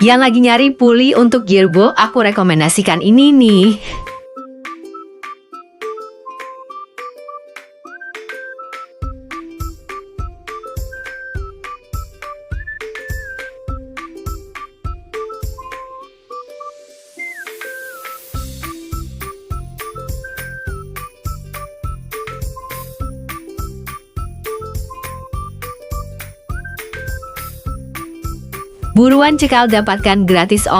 Yang lagi nyari puli untuk gearbox, aku rekomendasikan ini nih. Buruan cekal, dapatkan gratis